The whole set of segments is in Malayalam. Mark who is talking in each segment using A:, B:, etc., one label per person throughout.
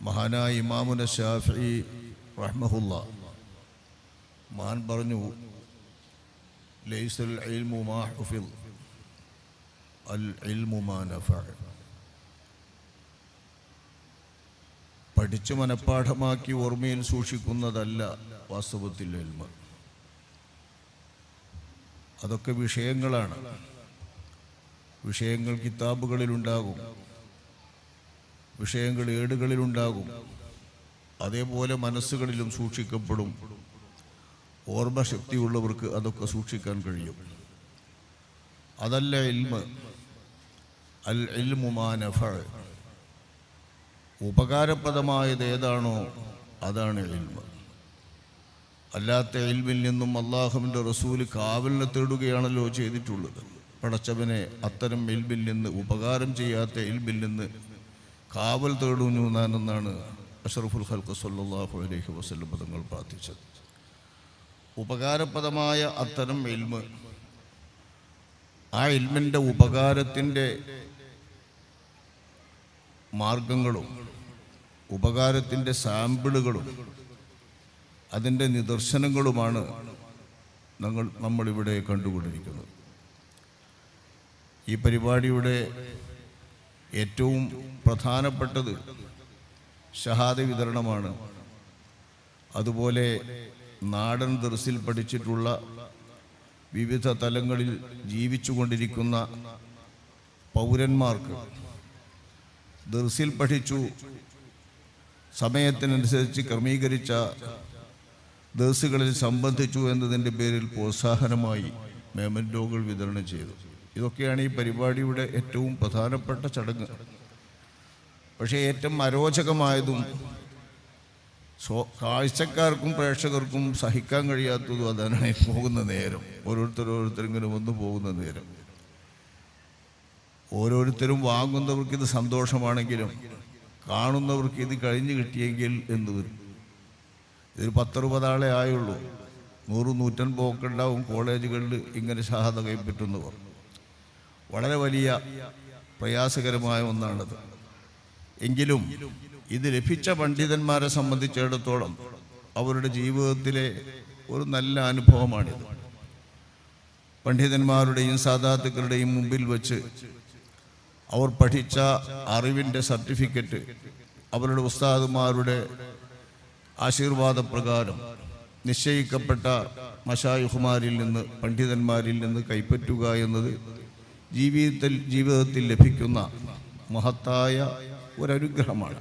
A: മഹാനായ ഇമാമുന ശാഫിഈ റഹ്മഹുല്ലാ മഹാൻ പറഞ്ഞു, ലൈസൽ ഇൽമു മാ ഹുഫിദ് അൽ ഇൽമു മാ നഫഅ. പഠിച്ചു മനഃപ്പാഠമാക്കി ഓർമ്മയിൽ സൂക്ഷിക്കുന്നതല്ല വാസ്തവത്തിൽ ഇൽമ്. അതൊക്കെ വിഷയങ്ങളാണ്. വിഷയങ്ങൾ കിതാബുകളിലുണ്ടാകും, വിഷയങ്ങൾ ഏടുകളിലുണ്ടാകും, അതേപോലെ മനസ്സുകളിലും സൂക്ഷിക്കപ്പെടും. ഓർമ്മശക്തിയുള്ളവർക്ക് അതൊക്കെ സൂക്ഷിക്കാൻ കഴിയും. അതല്ല ഇൽമ്. അൽ ഇൽമു മാ നഫഅ. ഉപകാരപ്രദമായത് ഏതാണോ അതാണ് ഇൽമ്. അല്ലാത്ത ഇൽമിൽ നിന്നും അല്ലാഹുവിൻ്റെ റസൂല് കാവലിനെ തേടുകയാണല്ലോ ചെയ്തിട്ടുള്ളത്. പടച്ചവനെ അത്തരം ഇൽമിൽ നിന്ന്, ഉപകാരം ചെയ്യാത്ത ഇൽമിൽ നിന്ന് കാവൽ തേടുന്നു എന്നാണ് അഷ്റഫുൽ ഖൽഖ് സ്വല്ലല്ലാഹു അലൈഹി വസല്ലം തങ്ങൾ പ്രാർത്ഥിച്ചത്. ഉപകാരപ്രദമായ അത്തരം ഇൽമ്, ആ ഇൽമിൻ്റെ ഉപകാരത്തിൻ്റെ മാർഗങ്ങളും ഉപകാരത്തിൻ്റെ സാമ്പിളുകളും അതിൻ്റെ നിദർശനങ്ങളുമാണ് നമ്മളിവിടെ കണ്ടുകൊണ്ടിരിക്കുന്നത്. ഈ പരിപാടിയുടെ ഏറ്റവും പ്രധാനപ്പെട്ടത് ഷഹാദ വിതരണമാണ്. അതുപോലെ നാടൻ ദർസിൽ പഠിച്ചിട്ടുള്ള, വിവിധ തലങ്ങളിൽ ജീവിച്ചു കൊണ്ടിരിക്കുന്ന പൗരന്മാർക്ക് ദർസിൽ പഠിച്ചു, സമയത്തിനനുസരിച്ച് ക്രമീകരിച്ച ദർസുകളിൽ സംബന്ധിച്ചു എന്നതിൻ്റെ പേരിൽ പ്രോത്സാഹനമായി മെമൻറ്റോകൾ വിതരണം ചെയ്തു. ഇതൊക്കെയാണ് ഈ പരിപാടിയുടെ ഏറ്റവും പ്രധാനപ്പെട്ട ചടങ്ങ്. പക്ഷേ ഏറ്റവും അരോചകമായതും കാഴ്ചക്കാർക്കും പ്രേക്ഷകർക്കും സഹിക്കാൻ കഴിയാത്തതും അതാണ് പോകുന്ന നേരം. ഓരോരുത്തരിങ്ങനെ വന്നു പോകുന്ന നേരം. ഓരോരുത്തരും വാങ്ങുന്നവർക്ക് ഇത് സന്തോഷമാണെങ്കിലും കാണുന്നവർക്ക് ഇത് കഴിഞ്ഞു കിട്ടിയെങ്കിൽ എന്ന് വരും. ഇതൊരു 10-60 ആളെ ആയുള്ളൂ. 100-150 ഒക്കെ ഉണ്ടാവും കോളേജുകളിൽ ഇങ്ങനെ ഷഹാദ കൈപ്പറ്റുന്നവർ. വളരെ വലിയ പ്രയാസകരമായ ഒന്നാണത്. എങ്കിലും ഇത് ലഭിച്ച പണ്ഡിതന്മാരെ സംബന്ധിച്ചിടത്തോളം അവരുടെ ജീവിതത്തിലെ ഒരു നല്ല അനുഭവമാണിത്. പണ്ഡിതന്മാരുടെയും സാദാത്തുക്കളുടെയും മുമ്പിൽ വച്ച് അവർ പഠിച്ച അറിവിൻ്റെ സർട്ടിഫിക്കറ്റ് അവരുടെ ഉസ്താദുമാരുടെ ആശീർവാദപ്രകാരം നിശ്ചയിക്കപ്പെട്ട മശായിഖുമാരിൽ നിന്ന്, പണ്ഡിതന്മാരിൽ നിന്ന് കൈപ്പറ്റുക എന്നത് ജീവിതത്തിൽ ലഭിക്കുന്ന മഹത്തായ ഒരനുഗ്രഹമാണ്.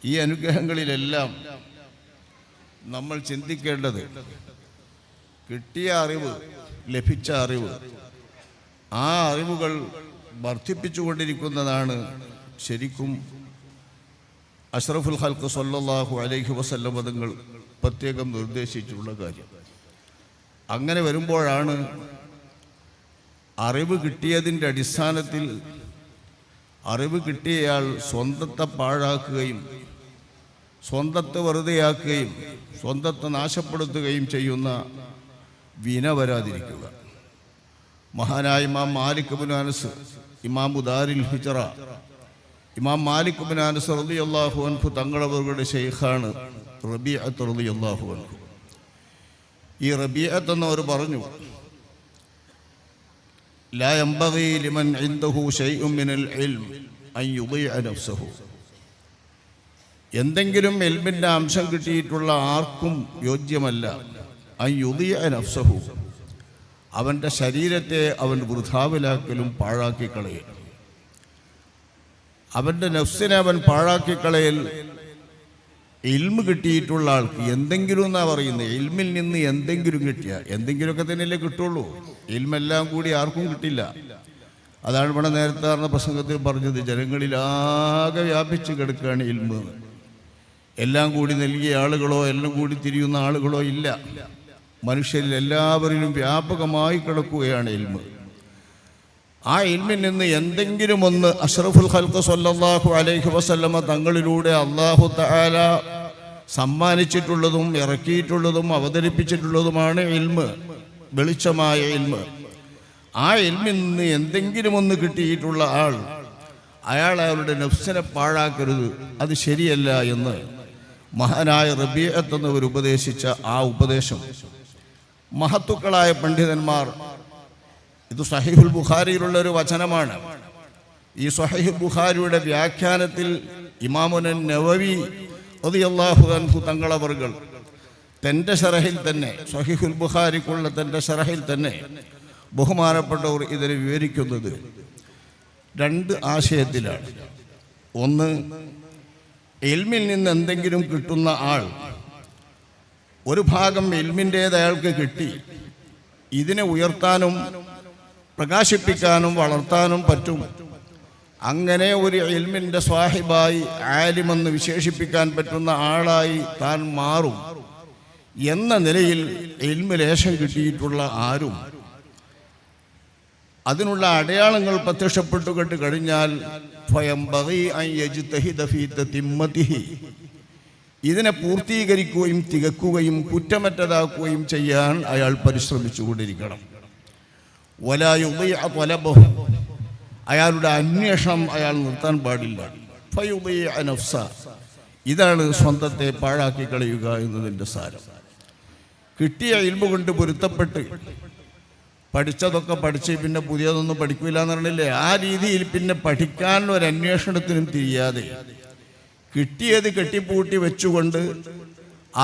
A: ഈ അനുഗ്രഹങ്ങളിലെല്ലാം നമ്മൾ ചിന്തിക്കേണ്ടത്, കിട്ടിയ അറിവ്, ലഭിച്ച അറിവ്, ആ അറിവുകൾ വർദ്ധിപ്പിച്ചുകൊണ്ടിരിക്കുന്നതാണ് ശരിക്കും അഷ്റഫുൽ ഖൽഖ് സ്വല്ലല്ലാഹു അലൈഹി വസല്ലം തങ്ങൾ പ്രത്യേകം നിർദ്ദേശിച്ചിട്ടുള്ള കാര്യം. അങ്ങനെ വരുമ്പോഴാണ് അറിവ് കിട്ടിയതിൻ്റെ അടിസ്ഥാനത്തിൽ അറിവ് കിട്ടിയയാൾ സ്വന്തത്തെ പാഴാക്കുകയും സ്വന്തത്തെ വെറുതെയാക്കുകയും സ്വന്തത്തെ നാശപ്പെടുത്തുകയും ചെയ്യുന്ന വിന വരാതിരിക്കുക. മഹാനായ ഇമാം മാലിക് ഇബ്നു അനസ്, ഇമാം ദാരിൽ ഹിജ്റ, ഇമാം മാലിക് ഇബ്നു അനസ് റളിയല്ലാഹു അൻഹു തങ്ങളവരുടെ ശൈഖാണ് റബീഅത്ത് റളിയല്ലാഹു അൻഹു. ഈ റബീഅത്ത് എന്നവർ പറഞ്ഞു, ലാ യംബഗി ലിമൻ ഇൻദഹു ശൈഉൻ മിനൽ ഇൽം അൻ യുദീഅ നഫ്സഹു. എന്തെങ്കിലും ഇൽമിൻ്റെ അംശം കിട്ടിയിട്ടുള്ള ആർക്കും യോജ്യമല്ല അൻ യുദീഅ നഫ്സഹു, അവൻ്റെ ശരീരത്തെ അവൻ വൃഥാവിലാക്കലും പാഴാക്കിക്കളയൽ. അവൻ്റെ നഫ്സിനെ അവൻ പാഴാക്കിക്കളയൽ ഇൽമ് കിട്ടിയിട്ടുള്ള ആൾക്ക് എന്തെങ്കിലും എന്നാണ് പറയുന്നത്. ഇൽമിൽ നിന്ന് എന്തെങ്കിലും കിട്ടിയ, എന്തെങ്കിലുമൊക്കെ തന്നെയല്ലേ കിട്ടുള്ളൂ. ഇൽമെല്ലാം കൂടി ആർക്കും കിട്ടില്ല. അതാണ് ഇവിടെ നേരത്തെ പറഞ്ഞ പ്രസംഗത്തിൽ പറഞ്ഞത്, ജനങ്ങളിലാകെ വ്യാപിച്ച് കിടക്കുകയാണ് ഇൽമ്. എല്ലാം കൂടി നൽകിയ ആളുകളോ എല്ലാം കൂടി തിരിയുന്ന ആളുകളോ ഇല്ല. മനുഷ്യരിൽ എല്ലാവരിലും വ്യാപകമായി കിടക്കുകയാണ് ഇൽമ്. ആ ഇൽമിൽ നിന്ന് എന്തെങ്കിലും ഒന്ന് അഷ്റഫുൽ ഖൽഖ് സ്വല്ലല്ലാഹു അലൈഹി വസല്ലമ തങ്ങളിലൂടെ അല്ലാഹു തആല സമ്മാനിച്ചിട്ടുള്ളതും ഇറക്കിയിട്ടുള്ളതും അവതരിപ്പിച്ചിട്ടുള്ളതുമാണ് ഇൽമ്, വെളിച്ചമായ ഇൽമ്. ആ ഇൽമിൽ നിന്ന് എന്തെങ്കിലും ഒന്ന് കിട്ടിയിട്ടുള്ള ആൾ അയാൾ അയാളുടെ നഫ്സിനെ പാഴാക്കരുത്, അത് ശരിയല്ല എന്ന് മഹാനായ റബീഅത്ത് എന്നവർ ഉപദേശിച്ച ആ ഉപദേശം മഹത്തുക്കളായ പണ്ഡിതന്മാർ, ഇത് സഹീഹുൽ ബുഖാരിയിലുള്ള ഒരു വചനമാണ്. ഈ സഹീഹുൽ ബുഖാരിയുടെ വ്യാഖ്യാനത്തിൽ ഇമാമുൻ നവവി റളിയല്ലാഹു അൻഹു തങ്ങളവർകൾ തൻ്റെ ശറഹിൽ തന്നെ, സഹീഹുൽ ബുഖാരിക്കുള്ള തൻ്റെ ശറഹിൽ തന്നെ ബഹുമാനപ്പെട്ടവർ ഇതിനെ വിവരിക്കുന്നത് രണ്ട് ആശയത്തിലാണ്. ഒന്ന്, ഇൽമിൽ നിന്ന് എന്തെങ്കിലും കിട്ടുന്ന ആൾ, ഒരു ഭാഗം ഇൽമിൻ്റേത് അയാൾക്ക് കിട്ടി, ഇതിനെ ഉയർത്താനും പ്രകാശിപ്പിക്കാനും വളർത്താനും പറ്റും. അങ്ങനെ ഒരു ഇൽമിൻ്റെ സ്വാഹിബായി, ആലിമെന്ന് വിശേഷിപ്പിക്കാൻ പറ്റുന്ന ആളായി താൻ മാറും എന്ന നിലയിൽ ഇൽമ് ലേശം കിട്ടിയിട്ടുള്ള ആരും അതിനുള്ള അടയാളങ്ങൾ പ്രത്യക്ഷപ്പെട്ടുകൊണ്ട് കഴിഞ്ഞാൽ ഇതിനെ പൂർത്തീകരിക്കുകയും തികക്കുകയും കുറ്റമറ്റതാക്കുകയും ചെയ്യാൻ അയാൾ പരിശ്രമിച്ചുകൊണ്ടിരിക്കണം. അയാളുടെ അന്വേഷണം അയാൾ നിർത്താൻ പാടില്ല. ഇതാണ് സ്വന്തത്തെ പാഴാക്കി കളയുക എന്നതിൻ്റെ സാരം. കിട്ടിയ ഇൽമു കൊണ്ട് പൊരുത്തപ്പെട്ട് പഠിച്ചതൊക്കെ പഠിച്ച് പിന്നെ പുതിയതൊന്നും പഠിക്കില്ല എന്ന് പറഞ്ഞില്ലേ, ആ രീതിയിൽ പിന്നെ പഠിക്കാൻ ഒരു അന്വേഷണത്തിനും തിരിയാതെ കിട്ടിയത് കെട്ടിപ്പൂട്ടി വെച്ചുകൊണ്ട്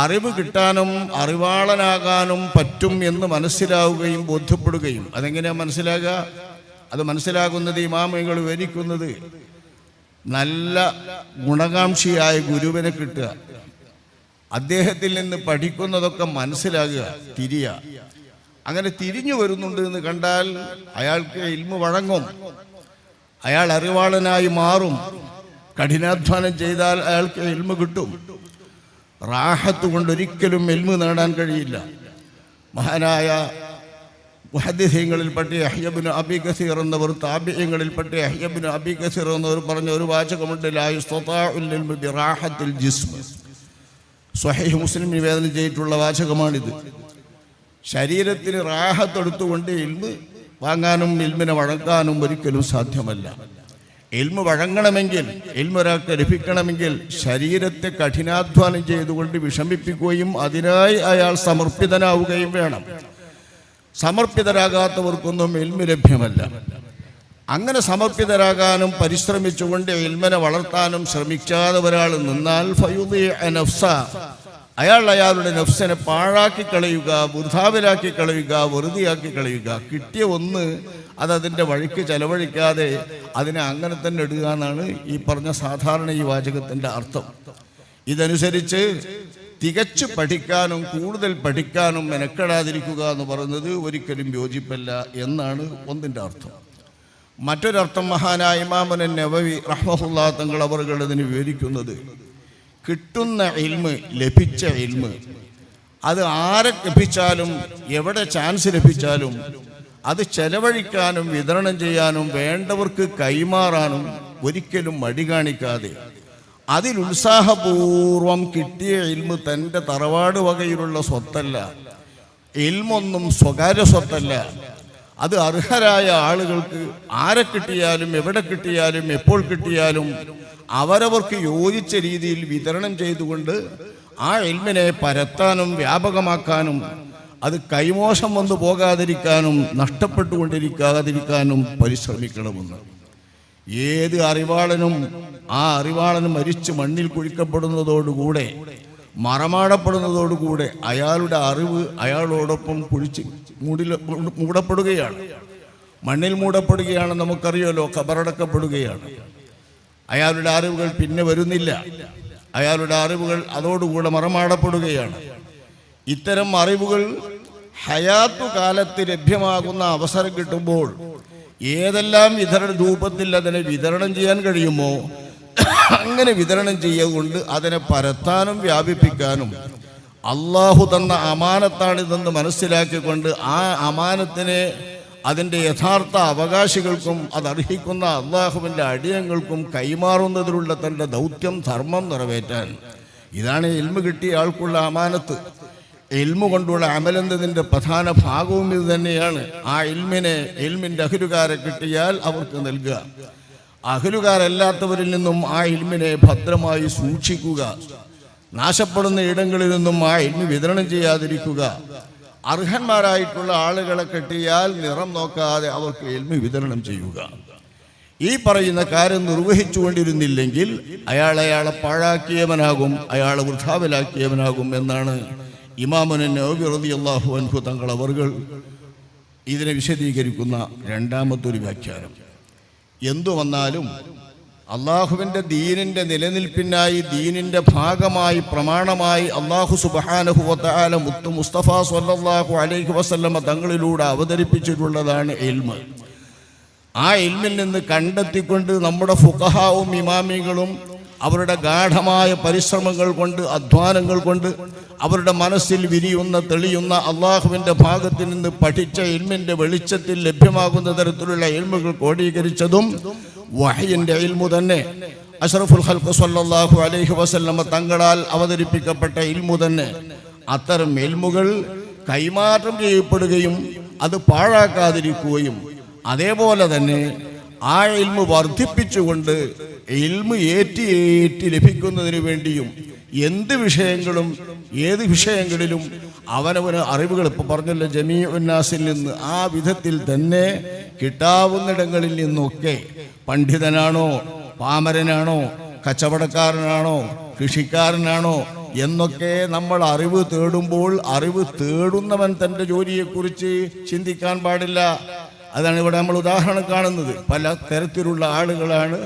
A: അറിവ് കിട്ടാനും അറിവാളനാകാനും പറ്റും എന്ന് മനസ്സിലാവുകയും ബോധ്യപ്പെടുകയും. അതെങ്ങനെയാണ് മനസ്സിലാകുക? അത് മനസ്സിലാകുന്നത് ഇമാമുകൾ വിവരിക്കുന്നത് നല്ല ഗുണകാംക്ഷിയായ ഗുരുവിനെ കിട്ടുക, അദ്ദേഹത്തിൽ നിന്ന് പഠിക്കുന്നതൊക്കെ മനസ്സിലാകുക, തിരിയുക. അങ്ങനെ തിരിഞ്ഞു വരുന്നുണ്ട് എന്ന് കണ്ടാൽ അയാൾക്ക് ഇൽമു വഴങ്ങും, അയാൾ അറിവാളനായി മാറും. കഠിനാധ്വാനം ചെയ്താൽ അയാൾക്ക് ഇൽമു കിട്ടും. റാഹത്ത് കൊണ്ടൊരിക്കലും ഇൽമു നേടാൻ കഴിയില്ല. മഹാനായ മുഹദ്ദിസീങ്ങളിൽപ്പെട്ട യഹ്യ ഇബ്നു അബീ കസീർ എന്നവർ, താബിഈങ്ങളിൽപ്പെട്ട യഹ്യ ഇബ്നു അബീ കസീർ എന്നവർ പറഞ്ഞ ഒരു വാചകമുണ്ട്, ലാ യുസ്തതാഉൽ ഇൽമു ബിറാഹത്തിൽ ജിസ്മ. സ്വഹീഹ് മുസ്ലിം നിവേദനം ചെയ്തിട്ടുള്ള വാചകമാണിത്. ശരീരത്തിന് റാഹത്തെടുത്തുകൊണ്ട് ഇൽമ് വാങ്ങാനും ഇൽമിനെ വഴങ്ങാനും ഒരിക്കലും സാധ്യമല്ല. ഇൽമു വഴങ്ങണമെങ്കിൽ, ഇൽമൊരാൾക്ക് ലഭിക്കണമെങ്കിൽ ശരീരത്തെ കഠിനാധ്വാനം ചെയ്തുകൊണ്ട് വിഷമിപ്പിക്കുകയും അതിനായി അയാൾ സമർപ്പിതനാവുകയും വേണം. സമർപ്പിതരാകാത്തവർക്കൊന്നും ഇൽമു ലഭ്യമല്ല. അങ്ങനെ സമർപ്പിതരാകാനും പരിശ്രമിച്ചുകൊണ്ട് ഇൽമിനെ വളർത്താനും ശ്രമിക്കാതെ ഒരാൾ നിന്നാൽ അയാൾ അയാളുടെ നഫ്സിനെ പാഴാക്കി കളയുക, വൃഥാവിലാക്കി കളയുക, വെറുതെയാക്കി കളയുക. കിട്ടിയ ഒന്ന് അതതിൻ്റെ വഴിക്ക് ചെലവഴിക്കാതെ അതിനെ അങ്ങനെ തന്നെ ഇടുക എന്നാണ് ഈ പറഞ്ഞ സാധാരണ ഈ വാചകത്തിൻ്റെ അർത്ഥം. ഇതനുസരിച്ച് തികച്ചു പഠിക്കാനും കൂടുതൽ പഠിക്കാനും മെനക്കെടാതിരിക്കുക എന്ന് പറയുന്നത് ഒരിക്കലും യോജിപ്പല്ല എന്നാണ് ഒന്നിൻ്റെ അർത്ഥം. മറ്റൊരർത്ഥം മഹാനായ ഇമാമുൻ നവവി റഹ്മഹുല്ലാഹ് തങ്ങൾ അവர்கள் ഇതിന് വിവരിക്കുന്നത്, കിട്ടുന്ന ഇൽമ്, ലഭിച്ച ഇൽമ് അത് ആരെ ലഭിച്ചാലും എവിടെ ചാൻസ് ലഭിച്ചാലും അത് ചെലവഴിക്കാനും വിതരണം ചെയ്യാനും വേണ്ടവർക്ക് കൈമാറാനും ഒരിക്കലും മടി കാണിക്കാതെ അതിൽ ഉത്സാഹപൂർവം കിട്ടിയ ഇൽമ് തൻ്റെ തറവാട് വകയിലുള്ള സ്വത്തല്ല, ഇൽമൊന്നും സ്വകാര്യ സ്വത്തല്ല, അത് അർഹരായ ആളുകൾക്ക് ആരെ കിട്ടിയാലും എവിടെ കിട്ടിയാലും എപ്പോൾ കിട്ടിയാലും അവരവർക്ക് യോജിച്ച രീതിയിൽ വിതരണം ചെയ്തുകൊണ്ട് ആ ഇൽമിനെ പരത്താനും വ്യാപകമാക്കാനും അത് കൈമോശം വന്നു പോകാതിരിക്കാനും നഷ്ടപ്പെട്ടുകൊണ്ടിരിക്കാതിരിക്കാനും പരിശ്രമിക്കണമെന്ന്. ഏത് അറിവാളനും ആ അറിവാളനും മരിച്ച് മണ്ണിൽ കുഴിക്കപ്പെടുന്നതോടുകൂടെ, മറമാടപ്പെടുന്നതോടുകൂടെ അയാളുടെ അറിവ് അയാളോടൊപ്പം മൂടപ്പെടുകയാണ്, മണ്ണിൽ മൂടപ്പെടുകയാണ്. നമുക്കറിയാലോ, ഖബറടക്കപ്പെടുകയാണ്. അയാളുടെ അറിവുകൾ പിന്നെ വരുന്നില്ല, അയാളുടെ അറിവുകൾ അതോടുകൂടെ മറമാടപ്പെടുകയാണ്. ഇത്തരം അറിവുകൾ ഹയാത്തു കാലത്ത് ലഭ്യമാകുന്ന അവസരം കിട്ടുമ്പോൾ ഏതെല്ലാം വിതരണ രൂപത്തിൽ അതിനെ വിതരണം ചെയ്യാൻ കഴിയുമോ അങ്ങനെ വിതരണം ചെയ്തുകൊണ്ട് അതിനെ പരത്താനും വ്യാപിപ്പിക്കാനും അള്ളാഹു തന്ന അമാനത്താണിതെന്ന് മനസ്സിലാക്കിക്കൊണ്ട് ആ അമാനത്തിനെ അതിൻ്റെ യഥാർത്ഥ അവകാശികൾക്കും അതർഹിക്കുന്ന അള്ളാഹുവിൻ്റെ അടിയങ്ങൾക്കും കൈമാറുന്നതിലുള്ള തൻ്റെ ദൗത്യം, ധർമ്മം നിറവേറ്റാൻ, ഇതാണ് ഇൽമു കിട്ടിയ ആൾക്കുള്ള അമാനത്ത്. ഇൽമു കൊണ്ടുള്ള അമലെന്നതിൻ്റെ പ്രധാന ഭാഗവും ഇത് തന്നെയാണ്. ആ ഇൽമിനെ, ഇൽമിൻ്റെ അഹ്ലുകാരെ കിട്ടിയാൽ അവർക്ക് നൽകുക, അഹ്ലുകാരല്ലാത്തവരിൽ നിന്നും ആ ഇൽമിനെ ഭദ്രമായി സൂക്ഷിക്കുക, നാശപ്പെടുന്ന ഇടങ്ങളിൽ നിന്നും ആ ഇൽമി വിതരണം ചെയ്യാതിരിക്കുക, അർഹന്മാരായിട്ടുള്ള ആളുകളെ കിട്ടിയാൽ നിറം നോക്കാതെ അവർക്ക് ഇൽമി വിതരണം ചെയ്യുക. ഈ പറയുന്ന കാര്യം നിർവഹിച്ചുകൊണ്ടിരുന്നില്ലെങ്കിൽ അയാളെ പാഴാക്കിയവനാകും, അയാളെ വൃഥാവിലാക്കിയവനാകും എന്നാണ് ഇമാമുൻ നവവി റളിയല്ലാഹു അൻഹു തങ്ങൾ അവർകൾ ഇതിനെ വിശദീകരിക്കുന്ന രണ്ടാമത്തൊരു വ്യാഖ്യാനം. എന്തു വന്നാലും അള്ളാഹുവിൻ്റെ ദീനിൻ്റെ നിലനിൽപ്പിനായി, ദീനിൻ്റെ ഭാഗമായി, പ്രമാണമായി അള്ളാഹു സുബ്ഹാനഹു വ തആല മുത്തു മുസ്തഫ സ്വല്ലല്ലാഹു അലൈഹി വസല്ലമ തങ്ങളിലൂടെ അവതരിപ്പിച്ചിട്ടുള്ളതാണ് ഇൽമ്. ആ ഇൽമിൽ നിന്ന് കണ്ടെത്തിക്കൊണ്ട് നമ്മുടെ ഫുഖഹാവും ഇമാമികളും അവരുടെ ഗാഢമായ പരിശ്രമങ്ങൾ കൊണ്ട്, അധ്വാനങ്ങൾ കൊണ്ട്, അവരുടെ മനസ്സിൽ വിരിയുന്ന തെളിയുന്ന അള്ളാഹുവിൻ്റെ ഭാഗത്തിൽ നിന്ന് പഠിച്ച ഇൽമിൻ്റെ വെളിച്ചത്തിൽ ലഭ്യമാകുന്ന തരത്തിലുള്ള ഇൽമുകൾ ക്രോഡീകരിച്ചതും വഹയിൻ്റെ ഇൽമു തന്നെ, അഷ്റഫുൽ ഖൽഖ് സ്വല്ലല്ലാഹു അലൈഹി വസല്ലമ തങ്ങളാൽ അവതരിപ്പിക്കപ്പെട്ട ഇൽമു തന്നെ. അത്തരം ഇൽമുകൾ കൈമാറ്റം ചെയ്യപ്പെടുകയും അത് പാഴാക്കാതിരിക്കുകയും അതേപോലെ തന്നെ ആ ഇൽമു വർദ്ധിപ്പിച്ചുകൊണ്ട് ഇൽമു ഏറ്റി ലഭിക്കുന്നതിന് വേണ്ടിയും എന്ത് വിഷയങ്ങളും ഏത് വിഷയങ്ങളിലും അവനവന് അറിവുകൾ, ഇപ്പോൾ പറഞ്ഞല്ലോ ജമീഉന്നാസിൽ നിന്ന്, ആ വിധത്തിൽ തന്നെ കിട്ടാവുന്നിടങ്ങളിൽ നിന്നൊക്കെ പണ്ഡിതനാണോ പാമരനാണോ കച്ചവടക്കാരനാണോ കൃഷിക്കാരനാണോ എന്നൊക്കെ നമ്മൾ അറിവ് തേടുമ്പോൾ അറിവ് തേടുന്നവൻ തൻ്റെ ജോലിയെക്കുറിച്ച് ചിന്തിക്കാൻ പാടില്ല. അതാണ് ഇവിടെ നമ്മൾ ഉദാഹരണം കാണുന്നത്. പല തരത്തിലുള്ള ആളുകളാണ്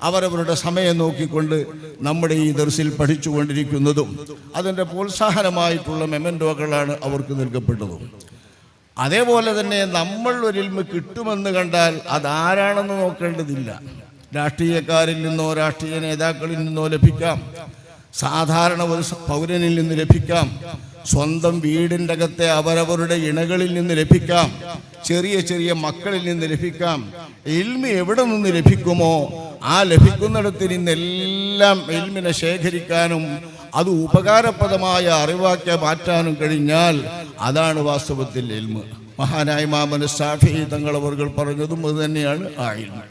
A: അവരവരുടെ സമയം നോക്കിക്കൊണ്ട് നമ്മുടെ ഈ ദർസിൽ പഠിച്ചുകൊണ്ടിരിക്കുന്നതും അതിൻ്റെ പ്രോത്സാഹനമായിട്ടുള്ള മെമൻറ്റോകളാണ് അവർക്ക് നൽകപ്പെട്ടതും. അതേപോലെ തന്നെ നമ്മൾ ഒരു ഇൽമ് കിട്ടുമെന്ന് കണ്ടാൽ അതാരാണെന്ന് നോക്കേണ്ടതില്ല. രാഷ്ട്രീയക്കാരിൽ നിന്നോ രാഷ്ട്രീയ നേതാക്കളിൽ നിന്നോ ലഭിക്കാം, സാധാരണ ഒരു പൗരനിൽ നിന്ന് ലഭിക്കാം, സ്വന്തം വീടിൻ്റെ അകത്തെ അവരവരുടെ ഇണകളിൽ നിന്ന് ലഭിക്കാം, ചെറിയ ചെറിയ മക്കളിൽ നിന്ന് ലഭിക്കാം. ഇൽമ് എവിടെ നിന്ന് ലഭിക്കുമോ ആ ലഭിക്കുന്നിടത്ത് നിന്നെല്ലാം ഇൽമിനെ ശേഖരിക്കാനും അത് ഉപകാരപ്രദമായ അറിവാക്കി മാറ്റാനും കഴിഞ്ഞാൽ അതാണ് വാസ്തവത്തിൽ ഇൽമ്. മഹാനായ ഇമാം ശാഫിഈ തങ്ങൾ അവർ പറഞ്ഞതും അത് തന്നെയാണ് ആ ഇൽമ്.